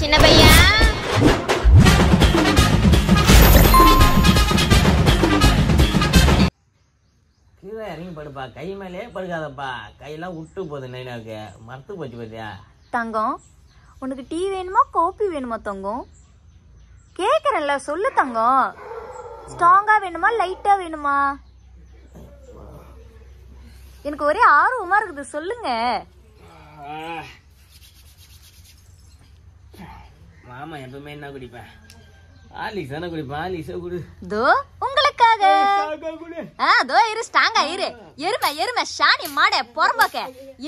சின்ன பையா. கீழே இறங்கி படுப்பா, கை மேலே படுக்காதப்பா, கையெல்லாம் விட்டு போகுது நைனாவுக்கு, மரத்து போச்சு பாத்தியா. தங்கம், உனக்கு டீ வேணுமா காபி வேணுமா தங்கம்? கேக்குறேன்ல, சொல்லு தங்கம். ஸ்ட்ராங்கா வேணுமா லைட்டா வேணுமா? எனக்கு ஒரே ஆர்வமா இருக்குது, சொல்லுங்க. மாமா எப்பவுமே என்ன குடிப்பேன், ஆலிஸ் தானே குடிப்பேன். ஆலிஸா குடு. தோ உங்களுக்காக. தோ இரு, ஸ்ட்ராங்கா இரு. எருமை ஷானி மாடே பொறம்போக்க,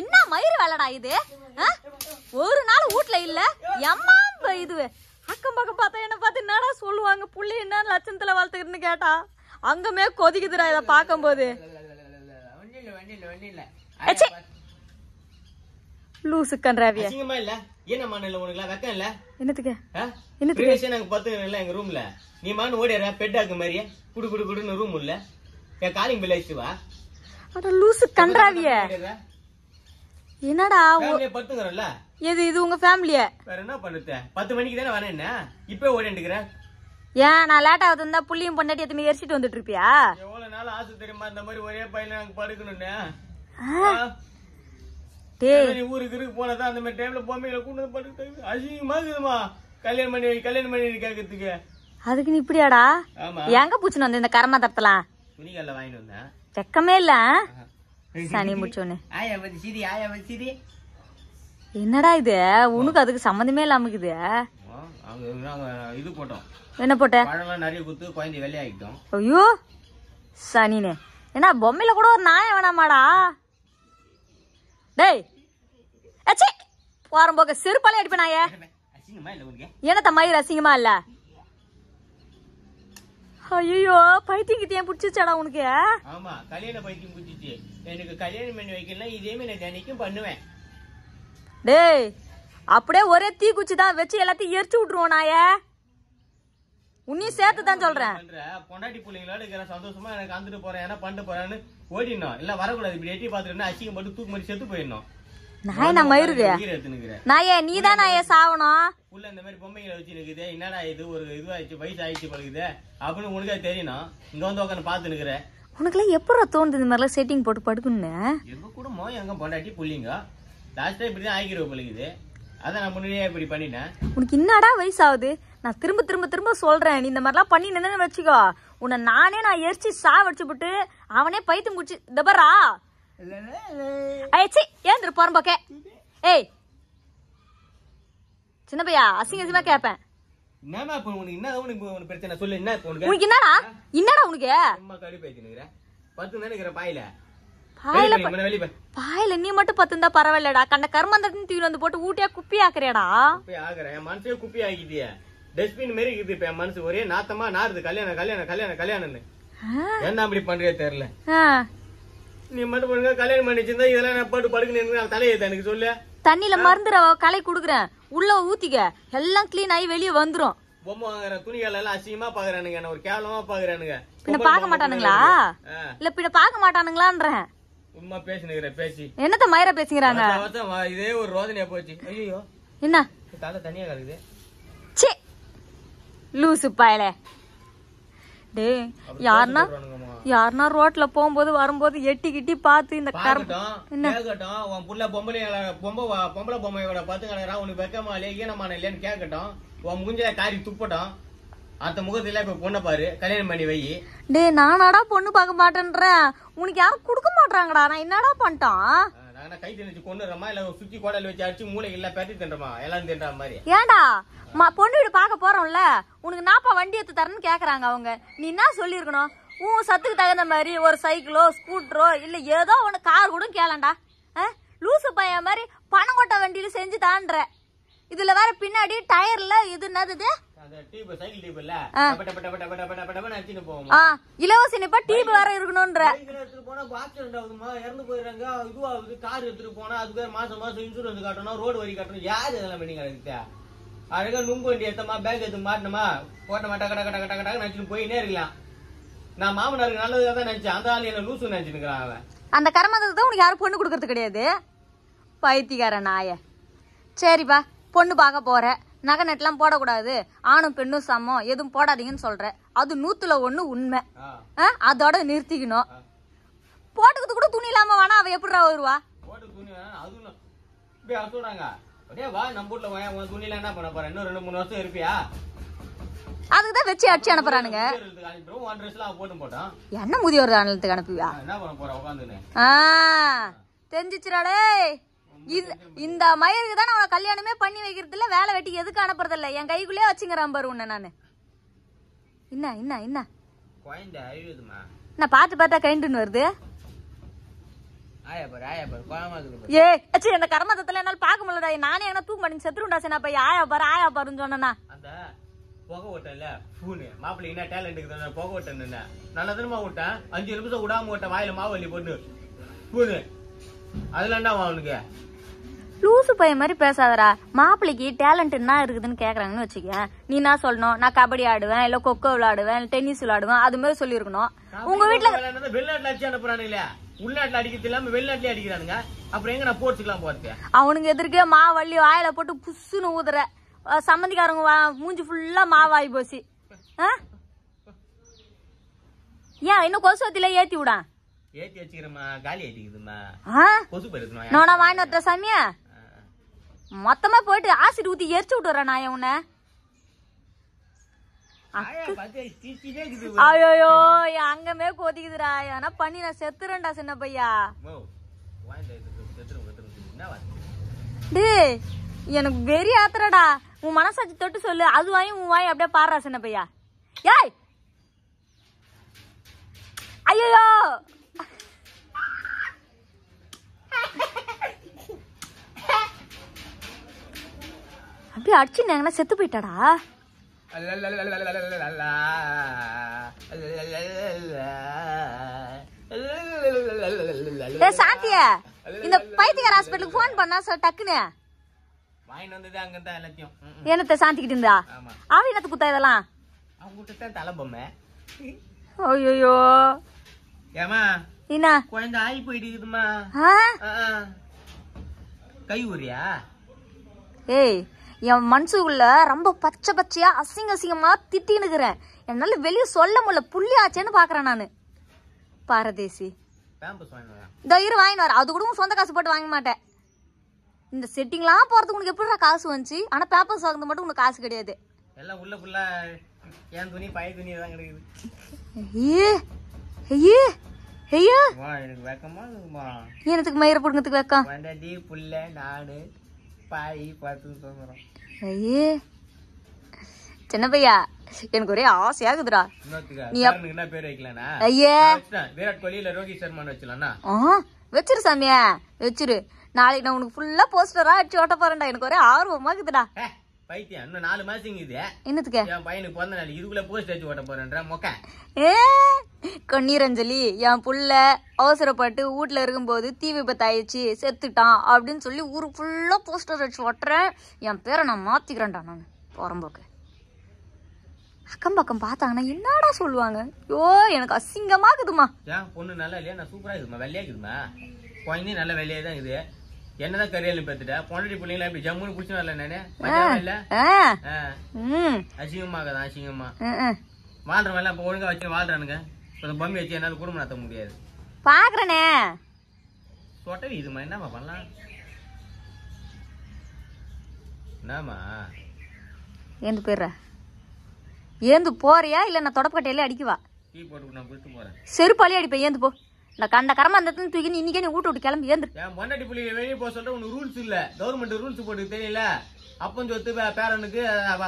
என்ன மயிறு வேலைடா இது? ஒரு நாள் வீட்டுல இல்ல எம்மா இது. அக்கம் பக்கம் பார்த்தா என்ன பார்த்து என்னடா சொல்லுவாங்க, புள்ளி என்ன லட்சத்துல வளர்த்துக்கிட்டுன்னு கேட்டா அங்கமே கொதிக்குதுடா இதை பார்க்கும் போது. லூசு கன்றாவியா. அசிங்கமா இல்ல? என்ன மானல உனக்குலாம் வெக்கம் இல்ல? என்னத்துக்கு என்னத்துக்கு நாங்க பத்துறோம்ல எங்க ரூம்ல, நீ மான் ஓடிற பெட்டாக்கு மாதிரியே குடு குடு குடுன்னு ரூம் உள்ள என் காலிங் பில் ஆயிடுச்சு வா. அட லூசு கன்றாவிய, என்னடா பத்துங்கறல? எது இது உங்க ஃபேமிலியே? வேற என்ன பண்ணுது? 10 மணிக்கு தானே வரேன், என்ன இப்ப ஓடிட்டுக்கிற? ஏன் நான் லேட்டா இருந்தா புள்ளியும் பொண்டாட்டி எத்தனை எரிச்சிட்டு வந்துட்டு இருப்பியா? எவ்வளவு நாள் ஆசை தெரியுமா இந்த மாதிரி ஒரே பையன் நாங்க படுக்கணும்னு. ஊருக்கு போனதான் அந்த மாதிரி டைம்ல பொம்மைகளை கொண்டு படுக்க அசிங்கமா இருக்குதுமா. கல்யாணம் பண்ணி கேட்கறதுக்கு அதுக்கு நீ இப்படியாடா? எங்க பூச்சுன்னு வந்து இந்த கரமா தரத்தலாம் துணிகள்ல வாங்கிட்டு வந்தேன், வெக்கமே இல்ல. சனி முடிச்சோன்னு என்னடா இது, உனக்கு அதுக்கு சம்பந்தமே இல்லாம இருக்குது. இது போட்டோம். என்ன போட்ட? பழம்லாம் நிறைய குத்து குழந்தை வெள்ளையாகிட்டோம். ஐயோ சனினே, ஏன்னா பொம்மையில கூட ஒரு நாயம் வேணாமாடா? டேய் அச்சே போறம்போக்க செருப்பாலே அடிப்ப நாயே. அசிங்கமா இல்ல உனக்கு? என்னத்த மயிர் அசிங்கமா இல்ல? ஐயோ பைத்தியம் ஏன் பிடிச்சிச்சாடா உனக்கு? ஆமா கல்யாண பைத்தியம் பிடிச்சிச்சு. எனக்கு கல்யாணம் பண்ணி வைக்கலாம், இதே மாதிரி நான் தினைக்கும் பண்ணுவேன். டேய் அப்படியே ஒரே தீ குச்சி தான் வச்சு எல்லாத்தையும் எரிச்சு விட்டுருவோம் நாய. உன்னையும் சேர்த்து தான் சொல்றேன். பொண்டாட்டி பிள்ளைங்களோட இருக்கிற சந்தோஷமா எனக்கு வந்துட்டு போறேன், என்ன பண்ணிட்டு போறேன்னு ஓடிடணும். இல்ல வரக்கூடாது, இப்படி எட்டி பாத்துட்டு அசிங்கம் போட்டு தூக்கு மாதிரி செத்து போயிடணும். நாய் நான் மயிறுது நாயே, நீதான் நாயே சாவணும். உள்ள இந்த மாதிரி பொம்மைகளை வச்சு இருக்குது, என்னடா இது ஒரு இதுவாயிடுச்சு, வயசு ஆயிடுச்சு பழகுது அப்படின்னு உனக்கே தெரியணும். இங்க வந்து உட்காந்து பாத்து நிக்கிற. உனக்குலாம் எப்படா தோணுது இந்த மாதிரிலாம் செட்டிங் போட்டு படுக்கணும்னு? எங்க குடும்பம் எங்க பொண்டாட்டி புள்ளிங்க லாஸ்டா இப்படிதான் ஆகிருவ பழகுது. அதான் நான் முன்னாடியே இப்படி பண்ணிட்டேன். உனக்கு என்னடா வயசாகுது? நான் திரும்ப திரும்ப திரும்ப சொல்றேன், நீ இந்த மாதிரிலாம் பண்ணி நின்னு வச்சுக்கோ, உன்னை நான் எரிச்சு சாவடிச்சு விட்டு அவனே பைத்தியம் குடிச்சு தபரா. ஐச்சி ஏந்திரு போறம்போக்கே. ஏய் சின்ன பையா, அசிங்க அசிங்கமா கேப்பேன். என்னமா இப்ப உனக்கு என்ன உனக்கு பிரச்சனை சொல்லு. என்ன உனக்கு என்னடா உனக்கு? சும்மா கடி பேசினுக்குற 10 நினைக்கிற பாயில பாயில நீ மட்டும் 10 இருந்தா பரவாயில்லடா. கண்ட கர்மந்தத்தின் தீவிர வந்து போட்டு ஊட்டியா குப்பி ஆக்குறியாடா. குப்பி ஆக்குறேன், என் மனசே குப்பி ஆக்கிட்டிய. டஸ்ட்பின் மாரி இருக்குது இப்ப என் மனசு, ஒரே நாத்தமா நாருது. கல்யாணம் கல்யாணம் கல்யாணம் கல்யாணம்னு என்ன அப்படி பண்றே தெரியல. நீ மட்டும் பண்ணுங்க, கல்யாணம் பண்ணி வச்சிருந்தா இதெல்லாம் நான் போட்டு படுக்கணும் தலையேத்த எனக்கு சொல்லு. தண்ணியில மருந்து களை குடுக்குறேன், உள்ள ஊத்திக்க, எல்லாம் கிளீன் ஆகி வெளியே வந்துரும். பொம்மை வாங்குற துணிகள் எல்லாம் அசிங்கமா பாக்குறானுங்க, என்ன ஒரு கேவலமா பாக்குறானுங்க. பின்ன பாக்க மாட்டானுங்களா? இல்ல பின்ன பாக்க மாட்டானுங்களான்றேன். சும்மா பேசினுக்கிற பேசி என்னத்த மயிர பேசுகிறாங்க? இதே ஒரு ரோதனையா போச்சு. ஐயோ என்ன தலை தனியா கலக்குது. சே லூசு பாயலே. டேய் யாருன்னா ரோட்ல போகும்போது வரும்போது எட்டி கிட்டி பார்த்து இந்த கேட்கட்டும், உன் புள்ள பொம்பளை பொம்மையோட பார்த்து கிடக்குறான், உனக்கு வெக்கமா இல்லையா ஈனமான இல்லையான்னு கேட்கட்டும். உன் முஞ்சில காரி துப்பட்டும். அந்த முகத்துல இப்ப பொண்ணை பாரு, கல்யாணம் பண்ணி வை. டேய் நானாடா பொண்ணு பார்க்க மாட்டேன்றேன், உனக்கு யாரும் கொடுக்க மாட்டாங்கடா. நான் என்னடா பண்ணிட்டான்? நான் கை திணிச்சு கொண்டுறமா இல்ல சுத்தி கோடல் வச்சு அடிச்சு மூளை இல்ல பேட்டி தின்றமா எல்லாம் தின்ற மாதிரி. ஏன்டா பொண்ணு வீடு பாக்க போறோம்ல, உனக்கு நாப்பா வண்டி எடுத்து தரேன்னு கேக்குறாங்க அவங்க. நீ என்ன சொல்லிருக்கணும்? உன் சத்துக்கு தகுந்த மாதிரி ஒரு சைக்கிளோ ஸ்கூட்டரோ இல்ல ஏதோ ஒண்ணு கார் கூட கேளண்டா. லூசு பையன் மாதிரி பணம் கொட்ட வண்டியில செஞ்சு தான்ற. இதுல வேற பின்னாடி டயர்ல இது என்னது இலவச நிப்பா டீப் வேற இருக்கணும்ன்ற. இறந்து போயிடுறாங்க, இதுவாகுது. கார் எடுத்துட்டு போனா அதுக்கு மாசம் மாசம் இன்சூரன்ஸ் காட்டணும், ரோடு வரி கட்டணும். யாரு இதெல்லாம் பண்ணி கிடக்குது? அழகா நுங்கு வண்டி எடுத்தமா பேங்க் எடுத்து மாட்டணுமா போட்டமா டக்க டக்க டக்க டக்க நினைச்சுட்டு போயினே இருக்கலாம். நான் மாமனாருக்கு நல்லதுதான் தான் நினைச்சேன், அந்த ஆள் என்ன லூசு நினைச்சுக்கிறான். அவன் அந்த கர்மத்துக்கு தான் உனக்கு யாரும் பொண்ணு கொடுக்கறது கிடையாது, பைத்தியக்கார நாய. சரிப்பா பொண்ணு பார்க்க போற, நகை நெட்லாம் போடக்கூடாது, ஆணும் பெண்ணும் சமம், எதுவும் போடாதீங்கன்னு சொல்ற. அது 100ல 1 உண்மை. அதோட நிறுத்திக்கணும். போட்டுக்கிறது கூட துணி இல்லாம வேணா அவ எப்படிடா வருவா? போட்டு துணி அதுவும் சொல்றாங்க. அப்படியே வா நம்ம வீட்டுல துணியில என்ன பண்ண போற? இன்னும் 2-3 வருஷம் இருப்பியா? அதுக்குதான் வச்சு அடிச்சு அனுப்புறானுங்க. என்ன முதியோர் ஆனத்துக்கு அனுப்புவியா? என்ன பண்ண போற உட்காந்துன்னு? தெரிஞ்சிச்சுடாடே. இந்த மயிருக்கு தான் அவனை கல்யாணமே பண்ணி வைக்கிறது இல்ல, வேலை வெட்டி எதுக்கு அனுப்புறது இல்ல. என் கைக்குள்ளே வச்சுங்கிறான் பாரு உன்ன நானு. என்ன குழந்தை அழுகுதுமா. நான் பார்த்து பார்த்தா கைண்டுன்னு வருது. என்ன கர்மத்துல என்னால பாக்க முடியலடா. நானே என்ன தூக்கு பண்ணி செத்துருண்டா. சரி நான் போய் ஆயா பாருன்னு சொன்னா அந்த புகை ஓட்டல பூனு மாப்பிள்ளை என்ன டேலண்ட் புகை ஓட்டன்னு நல்லதுமா விட்டேன். 5 நிமிஷம் விடாம விட்டேன். வாயில மாவல்லி போட்டு பூனு. அதுல என்ன அவனுக்கு லூசு பையன் மாதிரி பேசாதடா. மாப்பிள்ளைக்கு டேலண்ட் என்ன இருக்குதுன்னு கேக்குறாங்கன்னு வச்சுக்க. நீ என்ன சொல்லணும்? நான் கபடி ஆடுவேன், இல்ல கொக்கோ விளையாடுவேன், டென்னிஸ் விளையாடுவேன், அது மாதிரி சொல்லிருக்கணும். உங்க வீட்டுல வெளிநாட்டுல அடிச்சு அனுப்புறானுங்களே, உள்நாட்டுல அடிக்கிறது இல்லாம வெளிநாட்டுலயே அடிக்கிறானுங்க. அப்புறம் எங்க நான் போர்ச்சுக்கலாம் போறது? அவனுக்கு எதிர்க்கே மாவள்ளி வாயில போட்டு புஷ்ஷுன்னு ஊதுற. சம்மந்திக்காரங்க மூஞ்சி ஃபுல்லா மாவாயி போச்சு. ஏன் இன்னும் கொசுவத்தில ஏத்தி விடா. ஏத்தி வச்சுக்கிறமா, காலி ஆயிட்டுக்குதுமா. கொசு போயிருக்கணும். நானா வாங்கி வர சாமியா மொத்தமா போயிட்டு ஆசிட் ஊத்தி எரிச்சு விட்டுறேன் நான் உன்ன. ஐயோ அங்கமே கொதிக்குதுடா. ஏன்னா பண்ணி நான் செத்துறேன்டா சின்ன பையா. டேய் எனக்கு வெறி ஆத்துறடா. உன் மனசாட்சி தொட்டு சொல்லு. அது வாங்கி உன் வாங்கி அப்படியே பாடுறா சின்ன பையா. ஏய் ஐயோ அப்படியே அடிச்சுனாங்கன்னா செத்து போயிட்டாடா. சாந்திய இந்த பைத்தியக்கார ஹாஸ்பிட்டலுக்கு போன் பண்ணா டக்குன்னு என்னத்த சாந்திக்கிட்டு இருந்தா? அவ என்னத்து குத்தா இதெல்லாம்? ஐயோ என்ன குழந்தை ஆகி போயிட்டுமா? கை ஊரியா? ஏய் என் மனசுக்குள்ள ரொம்ப பச்சை பச்சையா அசிங்கமா திட்டினுக்குறேன். என்னால வெளியே சொல்ல முடியல. புள்ளி ஆச்சேன்னு பாக்குறேன் நானு. பாரதேசி இரு வாங்கிட்டு வர. அது கூட சொந்த காசு போட்டு வாங்க மாட்டேன். இந்த செட்டிங்லாம் போறதுக்கு உனக்கு எப்படிடா காசு வந்துச்சு? ஆனா பேப்பர்ஸ் வாங்குறது மட்டும் உனக்கு காசு கிடையாது. எல்லாம் உள்ள ஃபுல்லா என் துணி பழைய துணி தான் கிடைக்குது. எனக்கு வெக்கமா இருக்குமா? எனக்கு மயிரை புடுங்கிறதுக்கு வெக்கம். புள்ள நாடு பாய் பார்த்து சொல்றோம். ஐயே சின்ன பையா எனக்கு ஒரே ஆசையாகுதுடா. நீ என்ன பேர் வைக்கலானா? ஐயே விராட் கோலி இல்ல ரோஹித் சர்மான்னு வச்சலாம்னா? வச்சிரு சாமியா வச்சிரு. நாளைக்கு நான் உனக்கு ஃபுல்லா போஸ்டரா அடிச்சு ஓட்ட போறேன்டா. எனக்கு ஒரே ஆர்வமாக்குதுடா. பைத்தியம் இன்னும் 4 மாசம் இது. என்னத்துக்கு? என் பையனுக்கு பிறந்த நாள் இதுக்குள்ள போஸ்ட் அடிச்சு ஓட்ட போறேன்ற மொக்க. கண்ணீரஞ்சலி என் புள்ள அவசரப்பட்டு வீட்டுல இருக்கும்போது தீ விபத்து ஆயிடுச்சு செத்துட்டான் அப்படின்னு சொல்லி ஊரு ஃபுல்லா போஸ்டர் அடிச்சு ஓட்டுறேன். என் பேரை நான் மாத்திக்கிறேன்டா. நான் போறம்போக்கு அக்கம் பக்கம் பார்த்தாங்கன்னா என்னடா சொல்லுவாங்க? ஐயோ எனக்கு அசிங்கமா இருக்குதுமா. ஏன் பொண்ணு நல்லா இல்லையா? நான் சூப்பரா இருக்குமா, வெள்ளையா இருக்குதுமா. குழந்தையும் நல்ல வெள்ளையா தான் இருக்குது. என்னதான் கரியல் பார்த்துட்டா பொண்டாட்டி பிள்ளைங்களா இப்படி ஜம்முன்னு குடிச்சு வரல நானு. அசிங்கமாகதான் அசிங்கமா வாழ்றவன் இப்ப ஒழுங்கா வச்சு வாழ்றானுங்க. பம்மி வச்சு என்னால குடும்பம் நடத்த முடியாது. பாக்குறனே சொட்டவி இதுமா. என்னமா பண்ணலாம்? என்னமா ஏந்து போயிடுற? ஏந்து போறியா இல்ல நான் தொடப்பக்கட்டையில அடிக்குவா? டீ போட்டு நான் குளித்து போறேன். செருப்பாலே அடிப்பேன். ஏந்து போ. நான் கண்ட கரமா அந்த தூக்கி இன்னைக்கே நீ வீட்டு விட்டு கிளம்பி ஏந்து. என் பொண்டாட்டி பிள்ளைங்க வெளியே போக சொல்ற உனக்கு ரூல்ஸ் இல்ல. கவர்மெண்ட் ரூல்ஸ் போட்டு தெரியல. அப்பன் சொத்து பேரனுக்கு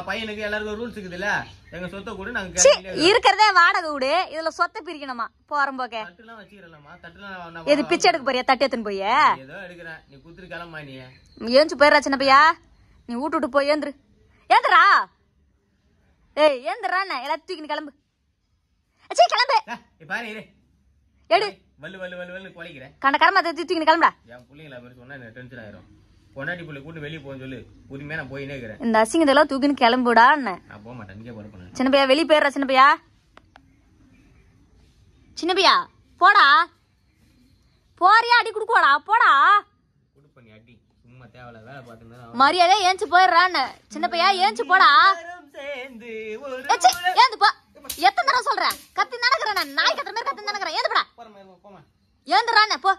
பையனுக்கு எல்லாருக்கும் ரூல்ஸ் இருக்குது இல்ல. எங்க சொத்தை கூட நாங்க இருக்கிறதே வாடகை வீடு. இதுல சொத்தை பிரிக்கணுமா? போறம்போக்க தட்டுலாம் வச்சுக்கிறலாமா? தட்டுலாம் எது பிச்சை எடுக்க போறியா? தட்டு எடுத்துன்னு போய் ஏதோ எடுக்கிறேன். நீ குத்துரு கிளம்பா. நீ ஏஞ்சு போயிடுறா சின்ன பையா. நீ வீட்டு விட்டு போய் ஏந்துரு. ஏந்துரா. ஏய் ஏந்துரா. எல்லாத்தையும் தூக்கி கிளம்பு. கிளம்பு பாரு எடு. வல்லு வல்லு வல்லு வல்லு குலைக்கிறேன். கண்ட கரமா தூக்கி கிளம்புடா. என் பிள்ளைங்கள மாதிரி சொன்னா எனக்கு டென்ஷன் ஆயிரும். பொண்டாட்டி பிள்ளை கூட்டு வெளியே போன்னு சொல்லு. உரிமையா நான் போயினே இருக்கிறேன். இந்த அசிங்கத்தெல்லாம் தூக்கின்னு கிளம்புடா. நான் போக மாட்டேன். இங்கே போறேன். சின்ன பையா வெளியே போயிடுறா. சின்ன பையா சின்ன பையா போடா. போறியா? அடி குடுக்குவாடா. போடா. குடுப்ப நீ அடி சும்மா தேவையில்ல வேலை பார்த்துன்னு மரியாதை ஏஞ்சி போயிடுறான்னு சின்ன பையா ஏஞ்சி போடா சேர்ந்து ஏந்து போ எத்தனை தடவை சொல்றேன் கத்தி நடக்கிறேன் நாய் கத்துற மாதிரி கத்தி நடக்கிறேன் ஏந்து போடா போமா ஏந்துறான்னு போ